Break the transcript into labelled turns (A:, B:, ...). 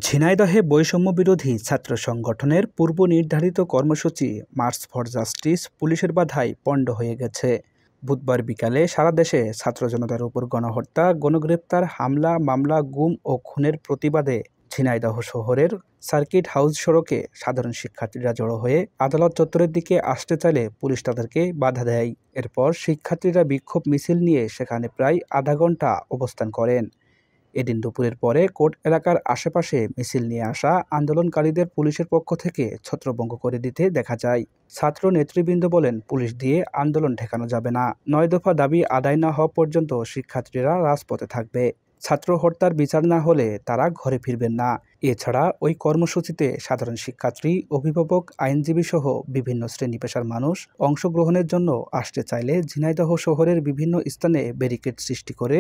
A: ঝিনাইদহে বৈষম্য বিরোধী ছাত্র সংগঠনের পূর্ব নির্ধারিত কর্মসূচি মার্চ ফর জাস্টিস পুলিশের বাধায় পণ্ড হয়ে গেছে। বুধবার বিকালে সারা দেশে ছাত্র জনতার উপর গণহত্যা, গণগ্রেপ্তার, হামলা, মামলা, গুম ও খুনের প্রতিবাদে ঝিনাইদহ শহরের সার্কিট হাউস সড়কে সাধারণ শিক্ষার্থীরা জড়ো হয়ে আদালত চত্বরের দিকে আসতে চাইলে পুলিশ তাদেরকে বাধা দেয়। এরপর শিক্ষার্থীরা বিক্ষোভ মিছিল নিয়ে সেখানে প্রায় আধা ঘন্টা অবস্থান করেন। এদিন দুপুরের পরে কোর্ট এলাকার আশেপাশে মিছিল নিয়ে আসা আন্দোলনকারীদের পুলিশের পক্ষ থেকে ছত্রভঙ্গ করে দিতে দেখা যায়। ছাত্র নেতৃবৃন্দ বলেন, পুলিশ দিয়ে আন্দোলন ঠেকানো যাবে না। 9 দফা দাবি আদায় না হওয়া পর্যন্ত শিক্ষার্থীরা রাজপথে থাকবে। ছাত্র হত্যার বিচার না হলে তারা ঘরে ফিরবেন না। এছাড়া ওই কর্মসূচিতে সাধারণ শিক্ষার্থী, অভিভাবক, আইনজীবী সহ বিভিন্ন শ্রেণী পেশার মানুষ অংশগ্রহণের জন্য আসতে চাইলে ঝিনাইদহ শহরের বিভিন্ন স্থানে ব্যারিকেড সৃষ্টি করে